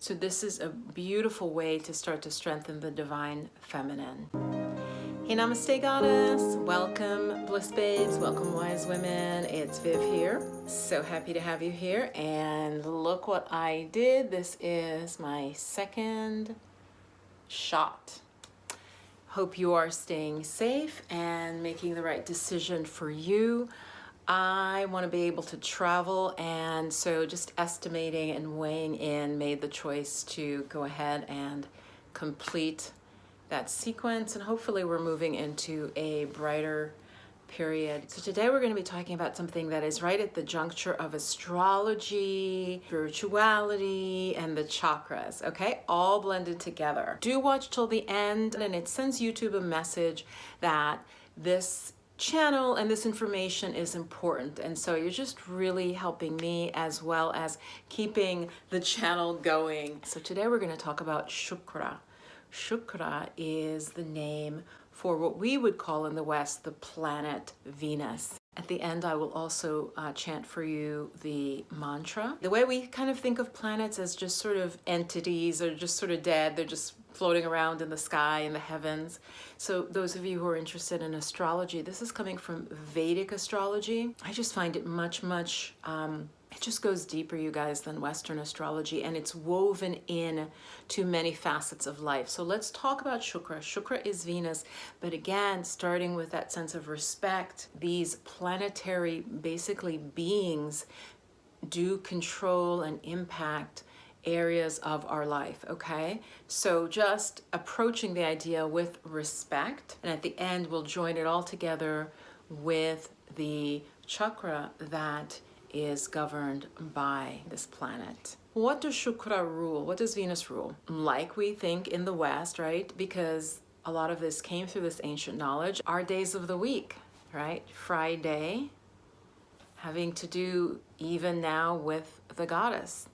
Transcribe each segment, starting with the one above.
So this is a beautiful way to start to strengthen the divine feminine. Hey, namaste goddess. Welcome bliss babes, welcome wise women. It's Viv here. So happy to have you here. And look what I did. This is my second shot. Hope you are staying safe and making the right decision for you. I want to be able to travel, and so just estimating and weighing in, made the choice to go ahead and complete that sequence, and hopefully we're moving into a brighter period. So today we're going to be talking about something that is right at the juncture of astrology, spirituality, and the chakras, okay? All blended together. Do watch till the end, and it sends YouTube a message that this channel and this information is important, and so you're just really helping me as well as keeping the channel going. So today we're going to talk about Shukra. Shukra is the name for what we would call in the West the planet Venus. At the end, I will also chant for you the mantra. The way we kind of think of planets as just sort of entities, or just sort of dead, they're just floating around in the sky, in the heavens. So those of you who are interested in astrology, this is coming from Vedic astrology. I just find it much, it just goes deeper, you guys, than Western astrology, and it's woven in to many facets of life. So let's talk about Shukra. Shukra is Venus, but again, starting with that sense of respect, these planetary, basically, beings do control and impact areas of our life, okay? So just approaching the idea with respect, and at the end, we'll join it all together with the chakra that is governed by this planet. What does Shukra rule? What does Venus rule? Like we think in the West, right? Because a lot of this came through this ancient knowledge. Our days of the week, right? Friday, having to do even now with the goddess.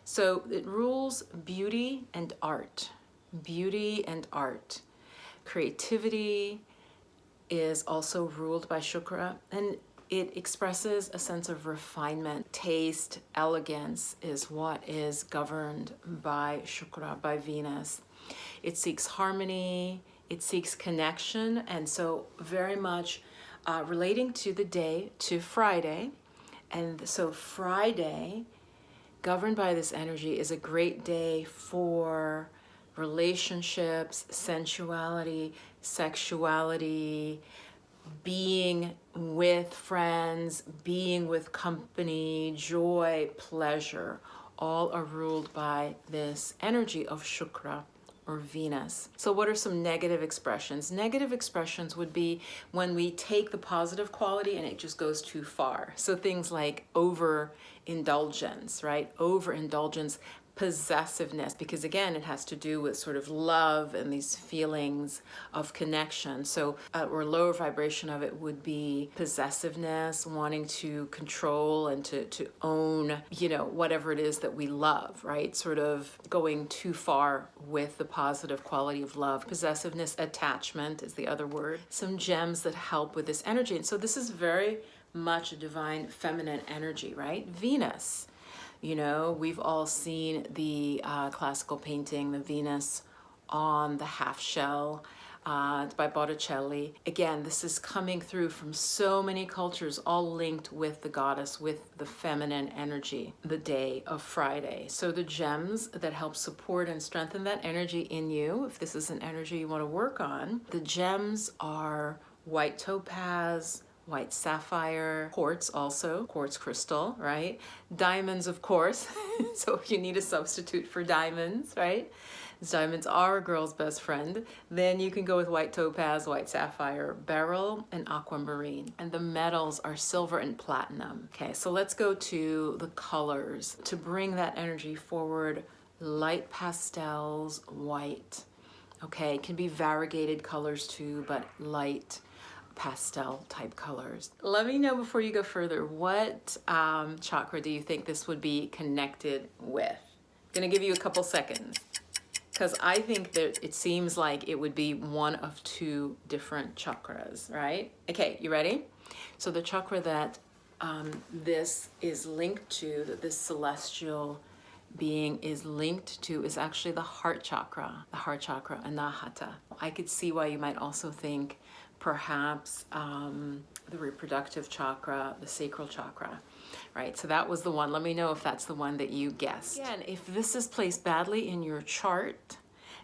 So it rules beauty and art. Beauty and art. Creativity is also ruled by Shukra, and it expresses a sense of refinement. Taste, elegance is what is governed by Shukra, by Venus. It seeks harmony, it seeks connection, and so very much relating to the day, to Friday. And so Friday, governed by this energy, is a great day for relationships, sensuality, sexuality, being with friends, being with company, joy, pleasure, all are ruled by this energy of Shukra or Venus. So what are some negative expressions? Negative expressions would be when we take the positive quality and it just goes too far. So things like overindulgence, right? Overindulgence, possessiveness, because again, it has to do with sort of love and these feelings of connection. So or lower vibration of it would be possessiveness, wanting to control and to own, you know, whatever it is that we love, right? Sort of going too far with the positive quality of love. Possessiveness, attachment is the other word. Some gems that help with this energy. And so this is very much a divine feminine energy, right? Venus. You know, we've all seen the classical painting, the Venus on the half shell. It's by Botticelli. Again, this is coming through from so many cultures, all linked with the goddess, with the feminine energy, the day of Friday. So the gems that help support and strengthen that energy in you, if this is an energy you want to work on, the gems are white topaz, white sapphire, quartz also, quartz crystal, right? Diamonds, of course. So if you need a substitute for diamonds, right? Diamonds are a girl's best friend. Then you can go with white topaz, white sapphire, beryl, and aquamarine. And the metals are silver and platinum. Okay, so let's go to the colors. To bring that energy forward, light pastels, white. Okay, it can be variegated colors too, but light pastel type colors. Let me know before you go further, what chakra do you think this would be connected with? I'm gonna give you a couple seconds, because I think that it seems like it would be one of two different chakras, right? Okay, you ready? So the chakra that this is linked to, that this celestial being is linked to, is actually the heart chakra, anahata. I could see why you might also think perhaps the reproductive chakra, the sacral chakra, right? So that was the one. Let me know if that's the one that you guessed. Again, if this is placed badly in your chart,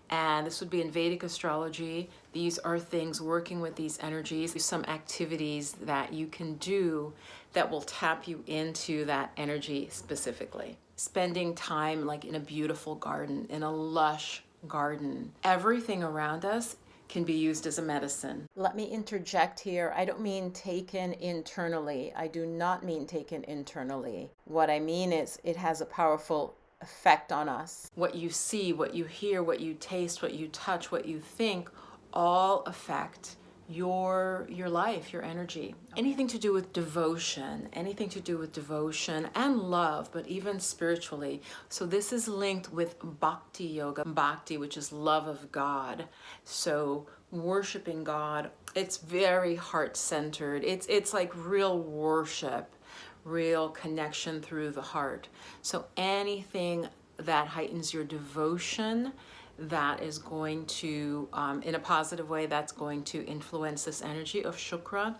and this would be in Vedic astrology, these are things working with these energies, some activities that you can do that will tap you into that energy specifically. Spending time like in a beautiful garden, in a lush garden. Everything around us can be used as a medicine. Let me interject here. I don't mean taken internally. I do not mean taken internally. What I mean is it has a powerful effect on us. What you see, what you hear, what you taste, what you touch, what you think, all affect your life, your energy. Anything to do with devotion, and love, but even spiritually. So this is linked with bhakti yoga, bhakti, which is love of God. So worshiping God, it's very heart-centered. It's like real worship, real connection through the heart. So anything that heightens your devotion, that is going to, in a positive way, that's going to influence this energy of Shukra.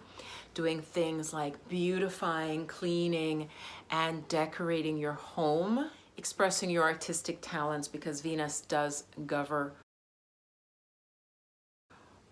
Doing things like beautifying, cleaning, and decorating your home. Expressing your artistic talents, because Venus does govern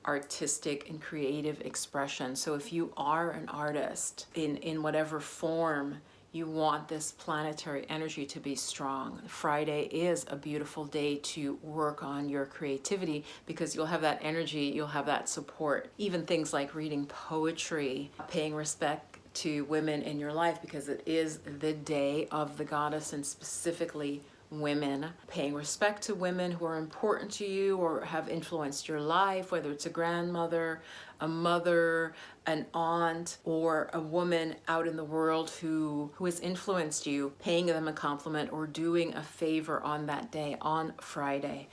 artistic and creative expression. So if you are an artist in whatever form, you want this planetary energy to be strong. Friday is a beautiful day to work on your creativity, because you'll have that energy, you'll have that support. Even things like reading poetry, paying respect to women in your life, because it is the day of the goddess, and specifically women. Paying respect to women who are important to you or have influenced your life, whether it's a grandmother, a mother, an aunt, or a woman out in the world who has influenced you, paying them a compliment or doing a favor on that day, on Friday.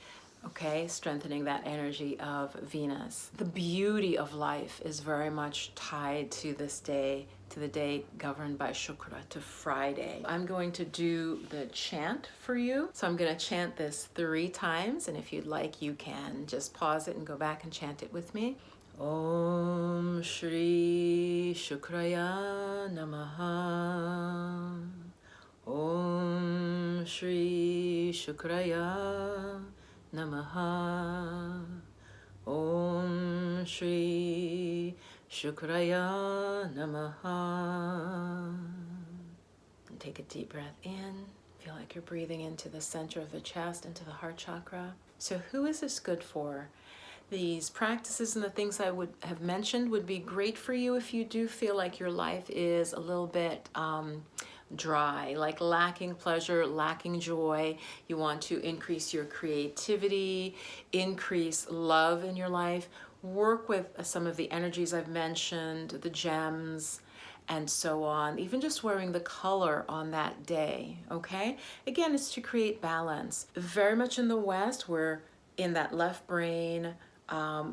Okay, strengthening that energy of Venus. The beauty of life is very much tied to this day, to the day governed by Shukra, to Friday. I'm going to do the chant for you. So I'm going to chant this 3 times, and if you'd like, you can just pause it and go back and chant it with me. Om Shri Shukraya Namaha. Om Shri Shukraya Namaha. Om Shri Shukraya Namaha. And take a deep breath in. Feel like you're breathing into the center of the chest, into the heart chakra. So who is this good for? These practices and the things I would have mentioned would be great for you if you do feel like your life is a little bit dry, like lacking pleasure, lacking joy. You want to increase your creativity, increase love in your life. Work with some of the energies I've mentioned, the gems, and so on. Even just wearing the color on that day, okay? Again, it's to create balance. Very much in the West, we're in that left brain,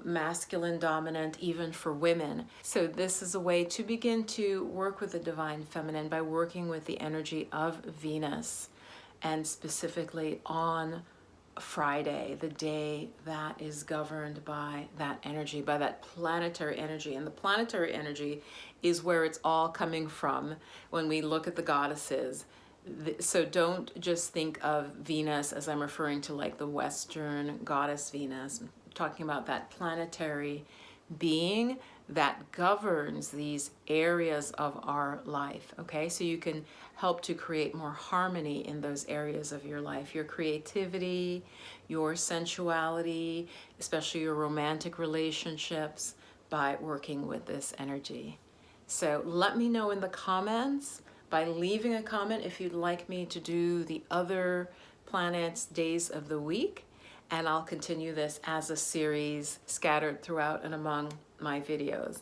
masculine dominant, even for women. So this is a way to begin to work with the divine feminine by working with the energy of Venus, and specifically on Friday, the day that is governed by that energy, by that planetary energy. And the planetary energy is where it's all coming from when we look at the goddesses. So don't just think of Venus as I'm referring to like the Western goddess Venus. I'm talking about that planetary being that governs these areas of our life, okay? So you can help to create more harmony in those areas of your life, your creativity, your sensuality, especially your romantic relationships, by working with this energy. So let me know in the comments by leaving a comment if you'd like me to do the other planets' days of the week, and I'll continue this as a series scattered throughout and among my videos.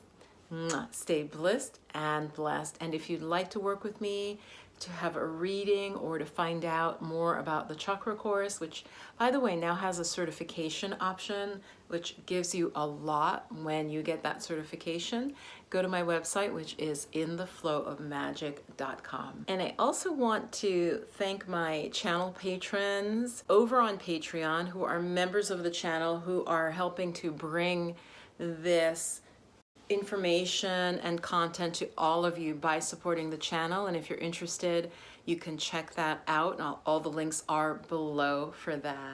Stay blissed and blessed. And if you'd like to work with me to have a reading or to find out more about the Chakra course, which by the way now has a certification option, which gives you a lot when you get that certification, go to my website, which is intheflowofmagic.com. And I also want to thank my channel patrons over on Patreon who are members of the channel, who are helping to bring this information and content to all of you by supporting the channel. And if you're interested, you can check that out. All the links are below for that.